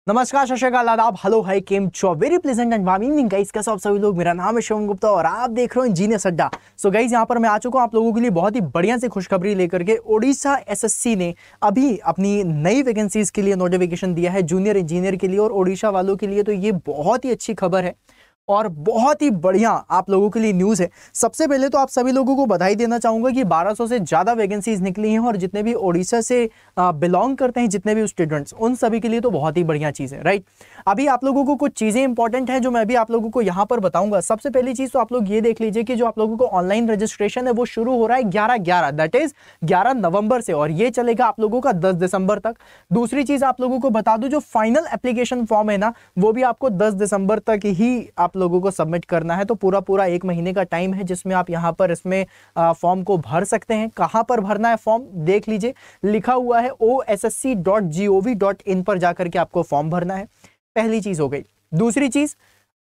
नमस्कार, सत श्री अकाल, आदाब, हेलो, हाय, केम चो, very pleasant and warm evening guys. कैसे आप सभी लोग? मेरा नाम है शिवम गुप्ता और आप देख रहे हो इंजीनियर्स अड्डा। सो गाइस, यहाँ पर मैं आ चुका हूँ आप लोगों के लिए बहुत ही बढ़िया सी खुशखबरी लेकर के। ओडिशा एसएससी ने अभी अपनी नई वैकेंसीज के लिए नोटिफिकेशन दिया है जूनियर इंजीनियर के लिए, और ओडिशा वालों के लिए तो ये बहुत ही अच्छी खबर है और बहुत ही बढ़िया आप लोगों के लिए न्यूज़ है। सबसे पहले तो आप सभी लोगों को बधाई देना चाहूंगा कि 1200 से ज़्यादा वैकेंसीज निकली हैं, और जितने भी ओडिशा से बिलोंग करते हैं, जितने भी स्टूडेंट्स, उन सभी के लिए तो बहुत ही बढ़िया चीज़ है, राइट। अभी आप लोगों को कुछ चीज़ें इंपॉर्टेंट हैं जो मैं अभी आप लोगों को यहाँ पर बताऊंगा। सबसे पहली चीज़ तो आप लोग ये देख लीजिए कि जो आप लोगों को ऑनलाइन रजिस्ट्रेशन है वो शुरू हो रहा है 11/11, दैट इज 11 नवंबर से, और ये चलेगा आप लोगों का 10 दिसंबर तक। दूसरी चीज़ आप लोगों को बता दूं, जो फाइनल एप्लीकेशन फॉर्म है ना, वो भी आपको 10 दिसंबर तक ही आप लोगों को सबमिट करना है। तो पूरा 1 महीने का टाइम है जिसमें आप यहाँ पर इसमें फॉर्म को भर सकते हैं। कहाँ पर भरना है फॉर्म देख लीजिए, लिखा हुआ है ossc.gov.in पर जाकर के आपको फॉर्म भरना है। पहली चीज हो गई। दूसरी चीज,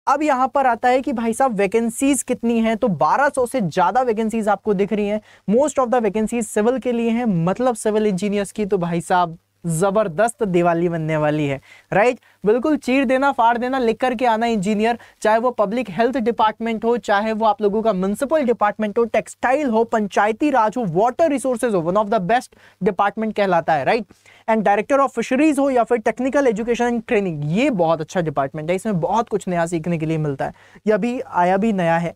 अब यहां पर आता है कि भाई साहब वैकेंसीज कितनी हैं, तो 1200 से ज्यादा वैकेंसीज आपको दिख रही हैं। Most of the vacancies civil के लिए हैं, मतलब सिविल इंजीनियर्स की। तो भाई साहब जबरदस्त दिवाली बनने वाली है, राइट। बिल्कुल चीर देना, फाड़ देना, लिख करके आना इंजीनियर, चाहे वो पब्लिक हेल्थ डिपार्टमेंट हो, चाहे वो आप लोगों का म्युनिसिपल डिपार्टमेंट हो, टेक्सटाइल हो, पंचायती राज हो, वाटर रिसोर्सेज हो, one of the best department कहलाता है, right. And director of fisheries हो या फिर टेक्निकल एजुकेशन एंड ट्रेनिंग, ये बहुत अच्छा डिपार्टमेंट है, इसमें बहुत कुछ नया सीखने के लिए मिलता है। ये अभी आया भी नया है।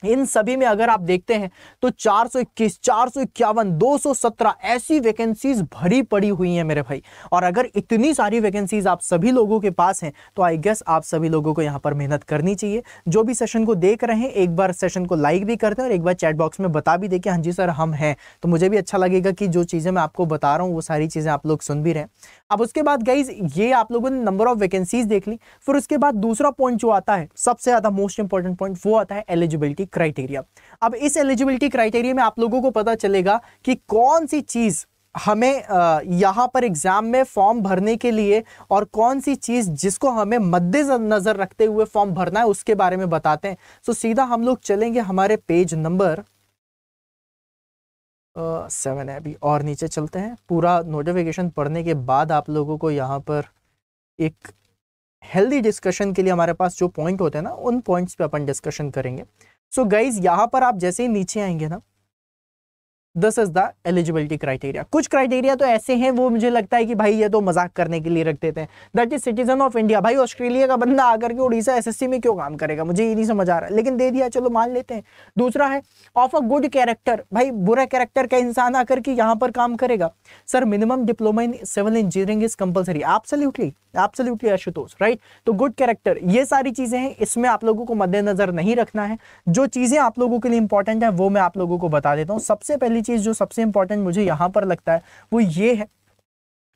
इन सभी में अगर आप देखते हैं तो 421, 451, 217 ऐसी वैकेंसीज भरी पड़ी हुई हैं मेरे भाई। और अगर इतनी सारी वैकेंसीज आप सभी लोगों के पास हैं तो आई गेस आप सभी लोगों को यहां पर मेहनत करनी चाहिए। जो भी सेशन को देख रहे हैं, एक बार सेशन को लाइक भी करते हैं और एक बार चैट बॉक्स में बता भी दें कि हाँ जी सर हम हैं, तो मुझे भी अच्छा लगेगा कि जो चीजें मैं आपको बता रहा हूँ वो सारी चीजें आप लोग सुन भी रहे हैं। अब उसके बाद गाइज, ये आप लोगों ने नंबर ऑफ वैकेंसीज देख ली। फिर उसके बाद दूसरा पॉइंट जो आता है, सबसे ज्यादा मोस्ट इंपॉर्टेंट पॉइंट, वो आता है एलिजिबिलिटी क्राइटेरिया। अब इस एलिजिबिलिटी क्राइटेरिया में आप लोगों को पता चलेगा कि कौन सी चीज हमें यहां पर एग्जाम में फॉर्म भरने के लिए, और कौन सी चीज जिसको हमें मद्देनजर रखते हुए फॉर्म भरना है, उसके बारे में बताते हैं। तो सीधा हम लोग चलेंगे हमारे पेज नंबर 7 है अभी, और नीचे चलते हैं। पूरा नोटिफिकेशन पढ़ने के बाद आप लोगों को यहाँ पर एक हेल्दी डिस्कशन के लिए हमारे पास जो पॉइंट होते हैं ना, उन पॉइंट्स पे अपन डिस्कशन करेंगे। सो गाइज, यहाँ पर आप जैसे ही नीचे आएंगे ना, this is the eligibility criteria. कुछ क्राइटेरिया तो ऐसे हैं, वो मुझे लगता है कि भाई ये तो मजाक करने के लिए रख देते हैं। That is citizen of India. भाई ऑस्ट्रेलिया का बंदा आकर के उड़ीसा एसएससी में क्यों काम करेगा, मुझे ये नहीं समझ आ रहा है, लेकिन दे दिया, चलो मान लेते हैं। दूसरा है ऑफ अ गुड कैरेक्टर। भाई बुरा कैरेक्टर का इंसान आकर के यहाँ पर काम करेगा। Sir minimum diploma in civil engineering is compulsory. Absolutely Ashutosh, right. तो गुड कैरेक्टर, ये सारी चीजें हैं, इसमें आप लोगों को मद्देनजर नहीं रखना है। जो चीजें आप लोगों के लिए इंपॉर्टेंट है वो मैं आप लोगों को बता देता हूं। सबसे पहली चीज जो सबसे इंपॉर्टेंट मुझे यहां पर लगता है वो ये है,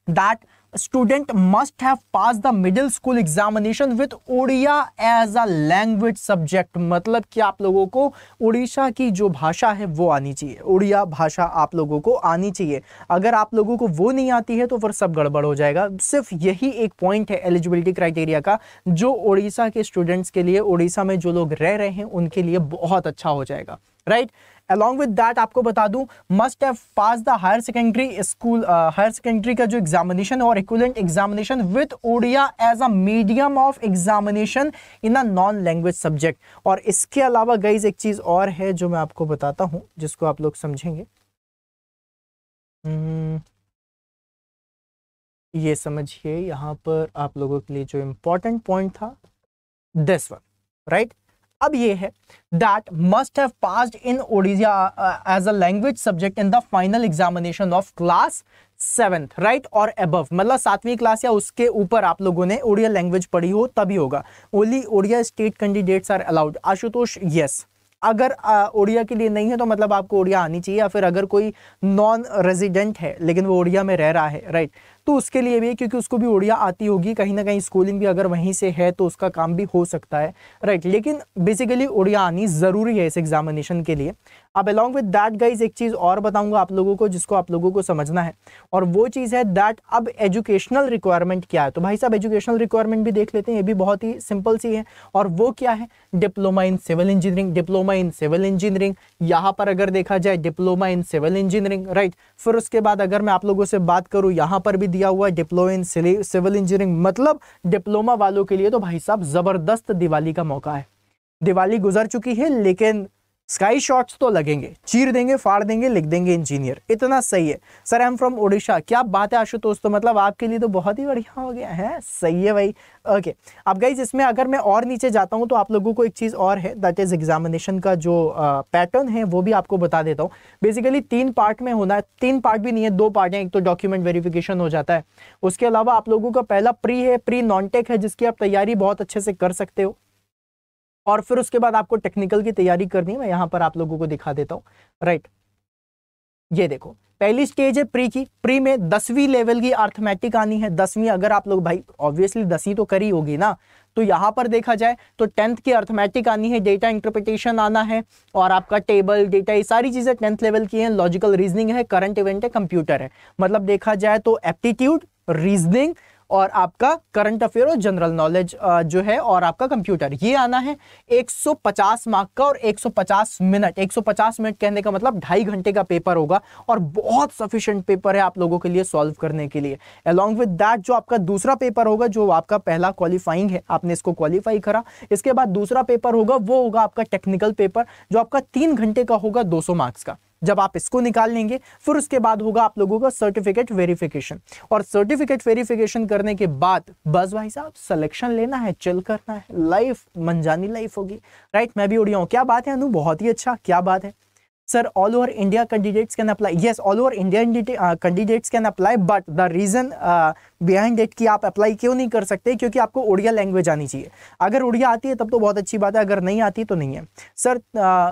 that student must have passed the middle school examination with Odia as a language subject। मतलब कि आप लोगों को उड़ीसा की जो भाषा है वो आनी चाहिए, उड़िया भाषा आप लोगों को आनी चाहिए। अगर आप लोगों को वो नहीं आती है तो फिर सब गड़बड़ हो जाएगा। सिर्फ यही एक पॉइंट है एलिजिबिलिटी क्राइटेरिया का, जो उड़ीसा के स्टूडेंट्स के लिए, उड़ीसा में जो लोग रह रहे हैं उनके लिए बहुत अच्छा हो जाएगा, राइट। Along with that आपको बता दूं, must have passed the higher secondary school, higher secondary का जो एग्जामिनेशन और equivalent examination with Odia as a medium of examination in a non language subject. और इसके अलावा गाइज एक चीज और है जो मैं आपको बताता हूं, जिसको आप लोग समझेंगे। ये समझिए, यहां पर आप लोगों के लिए जो इंपॉर्टेंट पॉइंट था, दिस वन, राइट। अब ये है that must have passed in Odia as a language subject in the final examination of class 7th, right, और अबव। मतलब 7वीं क्लास या उसके ऊपर आप लोगों ने ओडिया लैंग्वेज पढ़ी हो तभी होगा। Only Odia state candidates are allowed. Ashutosh, yes. अगर ओडिया के लिए नहीं है तो मतलब आपको ओडिया आनी चाहिए, या फिर अगर कोई नॉन रेजिडेंट है लेकिन वो ओडिया में रह रहा है, राइट, तो उसके लिए भी, क्योंकि उसको भी ओडिया आती होगी, कहीं ना कहीं स्कूलिंग भी अगर वहीं से है तो उसका काम भी हो सकता है, राइट। लेकिन बेसिकली ओडिया आनी जरूरी है इस एग्जामिनेशन के लिए। अब अलॉन्ग विद दैट गाइज एक चीज और बताऊंगा आप लोगों को, जिसको आप लोगों को समझना है, और वो चीज है दैट अब एजुकेशनल रिक्वायरमेंट क्या है। तो भाई साहब एजुकेशनल रिक्वायरमेंट भी देख लेते हैं, ये भी बहुत ही सिंपल सी है, और वो क्या है, diploma in civil engineering. Diploma in civil engineering यहाँ पर अगर देखा जाए, diploma in civil engineering, right. फिर उसके बाद अगर मैं आप लोगों से बात करूँ, यहाँ पर भी दिया हुआ है डिप्लोमा इन सिविल इंजीनियरिंग, मतलब डिप्लोमा वालों के लिए तो भाई साहब जबरदस्त दिवाली का मौका है। दिवाली गुजर चुकी है लेकिन स्काई शॉट्स तो लगेंगे, चीर देंगे, फाड़ देंगे, लिख देंगे इंजीनियर, इतना सही है। Sir I am from Odisha, क्या बात है आशुतोष, तो मतलब आपके लिए तो बहुत ही बढ़िया हो गया है, सही है भाई। ओके अब गाइज इसमें अगर मैं और नीचे जाता हूं तो आप लोगों को एक चीज और है, दैट इज एग्जामिनेशन का जो पैटर्न है वो भी आपको बता देता हूं। बेसिकली 3 पार्ट में होना है, 3 पार्ट भी नहीं है, 2 पार्ट हैं। एक तो डॉक्यूमेंट वेरिफिकेशन हो जाता है, उसके अलावा आप लोगों का पहला प्री है, प्री नॉन टेक है, जिसकी आप तैयारी बहुत अच्छे से कर सकते हो, और फिर उसके बाद आपको टेक्निकल की तैयारी करनी है। मैं यहां पर आप लोगों को दिखा देता हूं, राइट। ये देखो पहली स्टेज है प्री की, प्री में 10वीं लेवल की अर्थमेटिक आनी है। 10वीं अगर आप लोग भाई ऑब्वियसली 10वीं तो करी होगी ना, तो यहां पर देखा जाए तो 10th की अर्थमेटिक आनी है, डेटा इंटरप्रिटेशन आना है, और आपका टेबल डेटा ये सारी चीजें 10th लेवल की हैं। लॉजिकल रीजनिंग है, करंट इवेंट है, कंप्यूटर है, मतलब देखा जाए तो एप्टीट्यूड, रीजनिंग और आपका करंट अफेयर और जनरल नॉलेज जो है, और आपका कंप्यूटर, ये आना है। 150 मार्क का और 150 मिनट, 150 मिनट कहने का मतलब 2.5 घंटे का पेपर होगा, और बहुत सफिशिएंट पेपर है आप लोगों के लिए सॉल्व करने के लिए। अलॉन्ग विद दैट जो आपका दूसरा पेपर होगा, जो आपका पहला क्वालिफाइंग है, आपने इसको क्वालिफाई करा, इसके बाद दूसरा पेपर होगा, वो होगा आपका टेक्निकल पेपर, जो आपका 3 घंटे का होगा, 200 मार्क्स का। जब आप इसको निकाल लेंगे फिर उसके बाद होगा आप लोगों का सर्टिफिकेट वेरिफिकेशन, और सर्टिफिकेट वेरिफिकेशन करने के बाद बस भाई साहब सिलेक्शन लेना है, चिल करना है, लाइफ मनजानी लाइफ होगी, राइट। मैं भी उड़िया हूं, क्या बात है अनु, बहुत ही अच्छा, क्या बात है। Sir all over India candidates can apply, yes all over India candidates can apply, but the reason behind it कि आप अप्लाई क्यों नहीं कर सकते, क्योंकि आपको उड़िया लैंग्वेज आनी चाहिए। अगर उड़िया आती है तब तो बहुत अच्छी बात है, अगर नहीं आती तो नहीं है। Sir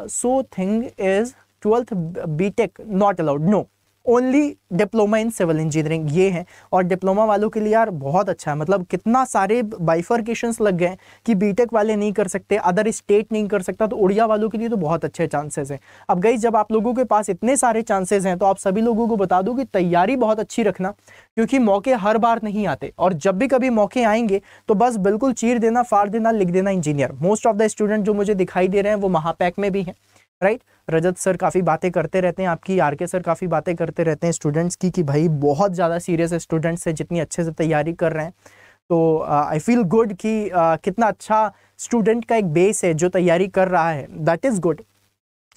so thing is 12th BTech not allowed, no only diploma in civil engineering, ये है। और डिप्लोमा वालों के लिए यार बहुत अच्छा है, मतलब कितना सारे बाइफर्केशंस लग गए कि बीटेक वाले नहीं कर सकते, अदर स्टेट नहीं कर सकता, तो उड़िया वालों के लिए तो बहुत अच्छे चांसेस हैं। अब गाइस जब आप लोगों के पास इतने सारे चांसेस हैं तो आप सभी लोगों को बता दूं कि तैयारी बहुत अच्छी रखना, क्योंकि मौके हर बार नहीं आते, और जब भी कभी मौके आएंगे तो बस बिल्कुल चीर देना, फाड़ देना, लिख देना engineer. Most of the student जो मुझे दिखाई दे रहे हैं वो महापैक में भी हैं, राइट। रजत सर काफ़ी बातें करते रहते हैं आपकी, आरके सर काफ़ी बातें करते रहते हैं स्टूडेंट्स की कि भाई बहुत ज़्यादा सीरियस स्टूडेंट्स हैं, जितनी अच्छे से तैयारी कर रहे हैं। तो आई फील गुड कि कितना अच्छा स्टूडेंट का एक बेस है जो तैयारी कर रहा है, दैट इज़ गुड।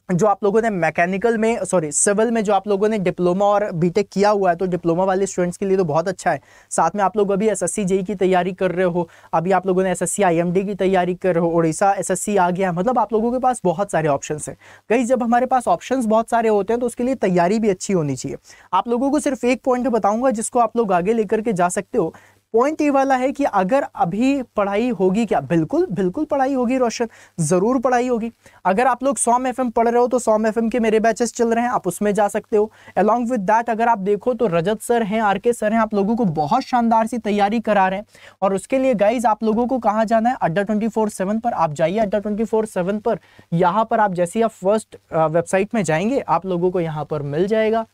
जो आप लोगों ने मैकेनिकल में, सॉरी सिविल में जो आप लोगों ने डिप्लोमा और बीटेक किया हुआ है, तो डिप्लोमा वाले स्टूडेंट्स के लिए तो बहुत अच्छा है। साथ में आप लोग अभी एसएससी जेई की तैयारी कर रहे हो, अभी आप लोगों ने एसएससी आईएमडी की तैयारी कर रहे हो, उड़ीसा एसएससी आ गया, मतलब आप लोगों के पास बहुत सारे ऑप्शंस हैं। गाइस जब हमारे पास ऑप्शंस बहुत सारे होते हैं तो उसके लिए तैयारी भी अच्छी होनी चाहिए। आप लोगों को सिर्फ एक पॉइंट बताऊंगा जिसको आप लोग आगे लेकर के जा सकते हो। पॉइंट ये वाला है कि अगर अभी पढ़ाई होगी क्या, बिल्कुल बिल्कुल पढ़ाई होगी रोशन, जरूर पढ़ाई होगी। अगर आप लोग सॉम एफएम पढ़ रहे हो तो सॉम एफएम के मेरे बैचेस चल रहे हैं, आप उसमें जा सकते हो। अलॉन्ग विद दैट अगर आप देखो तो रजत सर हैं, आरके सर हैं, आप लोगों को बहुत शानदार सी तैयारी करा रहे हैं। और उसके लिए गाइज आप लोगों को कहाँ जाना है, अड्डा 24/7 पर आप जाइए। अड्डा 24/7 पर यहाँ पर आप जैसे आप फर्स्ट वेबसाइट में जाएंगे आप लोगों को यहाँ पर मिल जाएगा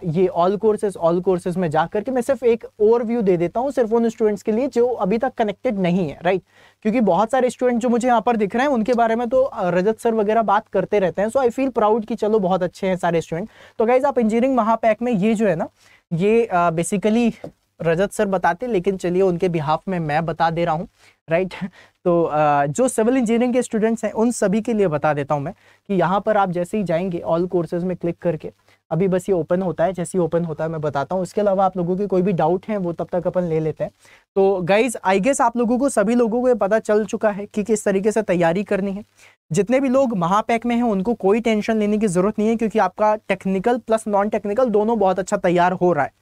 ये ऑल कोर्सेज में जाकर के मैं सिर्फ एक ओवरव्यू दे देता हूँ, सिर्फ उन स्टूडेंट्स के लिए जो अभी तक कनेक्टेड नहीं है, राइट। क्योंकि बहुत सारे स्टूडेंट जो मुझे यहाँ पर दिख रहे हैं उनके बारे में तो रजत सर वगैरह बात करते रहते हैं, सो आई फील प्राउड कि चलो बहुत अच्छे हैं सारे स्टूडेंट। तो गाइज आप इंजीनियरिंग महापैक में ये जो है ना, ये बेसिकली रजत सर बताते, लेकिन चलिए उनके बिहाफ में मैं बता दे रहा हूँ, राइट। तो जो सिविल इंजीनियरिंग के स्टूडेंट्स हैं उन सभी के लिए बता देता हूँ मैं कि यहाँ पर आप जैसे ही जाएंगे ऑल कोर्सेज में क्लिक करके, अभी बस ये ओपन होता है, जैसे ही ओपन होता है मैं बताता हूँ। इसके अलावा आप लोगों के कोई भी डाउट हैं वो तब तक अपन ले लेते हैं। तो गाइज आई गेस आप लोगों को सभी लोगों को ये पता चल चुका है कि किस तरीके से तैयारी करनी है। जितने भी लोग महापैक में हैं उनको कोई टेंशन लेने की जरूरत नहीं है, क्योंकि आपका टेक्निकल प्लस नॉन टेक्निकल दोनों बहुत अच्छा तैयार हो रहा है।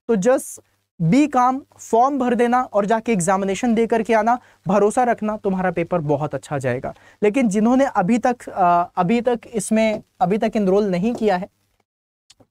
तो जस्ट बी काम, फॉर्म भर देना और जाके एग्जामिनेशन दे करके आना, भरोसा रखना तुम्हारा पेपर बहुत अच्छा जाएगा। लेकिन जिन्होंने अभी तक इनरोल नहीं किया है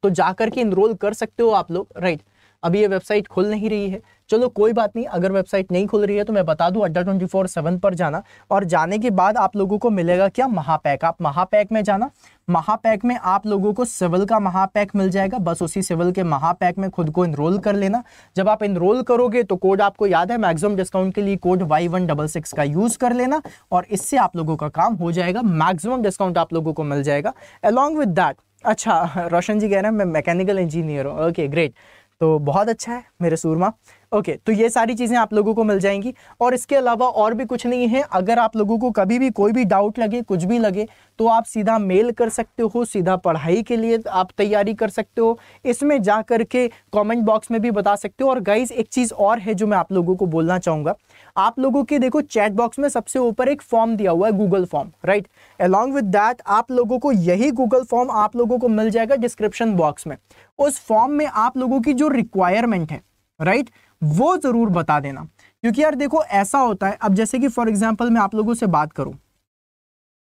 तो जाकर के इनरोल कर सकते हो आप लोग, राइट। अभी ये वेबसाइट खुल नहीं रही है, चलो कोई बात नहीं, अगर वेबसाइट नहीं खुल रही है तो मैं बता दूं अड्डा 24/7 पर जाना, और जाने के बाद आप लोगों को मिलेगा क्या, महापैक। आप महापैक में जाना, महापैक में आप लोगों को सिविल का महापैक मिल जाएगा, बस उसी सिविल के महापैक में खुद को इनरोल कर लेना। जब आप इनरोल करोगे तो कोड आपको याद है, मैक्सिमम डिस्काउंट के लिए कोड Y166 का यूज कर लेना, और इससे आप लोगों का काम हो जाएगा, मैक्सिमम डिस्काउंट आप लोगों को मिल जाएगा। अलॉन्ग विद दैट, अच्छा रोशन जी कह रहे हैं मैं मैकेनिकल इंजीनियर हूँ, ओके ग्रेट। तो बहुत अच्छा है मेरे सूरमा। ओके, तो ये सारी चीजें आप लोगों को मिल जाएंगी और इसके अलावा और भी कुछ नहीं है। अगर आप लोगों को कभी भी कोई भी डाउट लगे, कुछ भी लगे, तो आप सीधा मेल कर सकते हो, सीधा पढ़ाई के लिए आप तैयारी कर सकते हो, इसमें जा करके कमेंट बॉक्स में भी बता सकते हो। और गाइज एक चीज और है जो मैं आप लोगों को बोलना चाहूंगा, आप लोगों के देखो चैट बॉक्स में सबसे ऊपर एक फॉर्म दिया हुआ है, Google form, right. Along with that आप लोगों को यही गूगल फॉर्म आप लोगों को मिल जाएगा डिस्क्रिप्शन बॉक्स में। उस फॉर्म में आप लोगों की जो रिक्वायरमेंट है, राइट, वो जरूर बता देना। क्योंकि यार देखो ऐसा होता है, अब जैसे कि फॉर एग्जांपल मैं आप लोगों से बात करूं,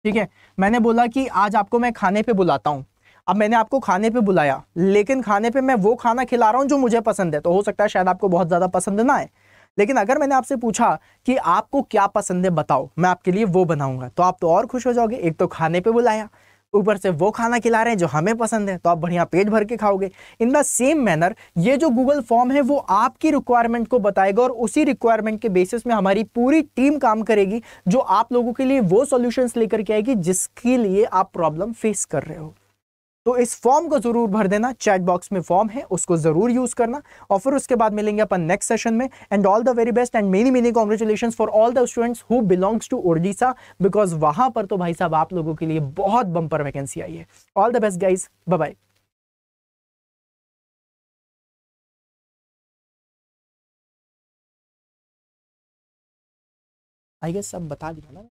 ठीक है, मैंने बोला कि आज आपको मैं खाने पे बुलाता हूं। अब मैंने आपको खाने पे बुलाया, लेकिन खाने पे मैं वो खाना खिला रहा हूं जो मुझे पसंद है, तो हो सकता है शायद आपको बहुत ज्यादा पसंद ना आए। लेकिन अगर मैंने आपसे पूछा कि आपको क्या पसंद है बताओ, मैं आपके लिए वो बनाऊंगा, तो आप तो और खुश हो जाओगे। एक तो खाने पे बुलाया, ऊपर से वो खाना खिला रहे हैं जो हमें पसंद है, तो आप बढ़िया पेट भर के खाओगे। इन द सेम मैनर ये जो गूगल फॉर्म है वो आपकी रिक्वायरमेंट को बताएगा और उसी रिक्वायरमेंट के बेसिस में हमारी पूरी टीम काम करेगी, जो आप लोगों के लिए वो सॉल्यूशंस लेकर के आएगी जिसके लिए आप प्रॉब्लम फेस कर रहे हो। तो इस फॉर्म को जरूर भर देना, चैट बॉक्स में फॉर्म है, उसको जरूर यूज करना। और फिर उसके बाद मिलेंगे अपन नेक्स्ट सेशन में। And all the very best and many many congratulations for all the students who belongs to Odisha, because वहां पर तो भाई साहब आप लोगों के लिए बहुत बंपर वैकेंसी आई है। All the best guys, bye bye. I guess सब बता दिया ना।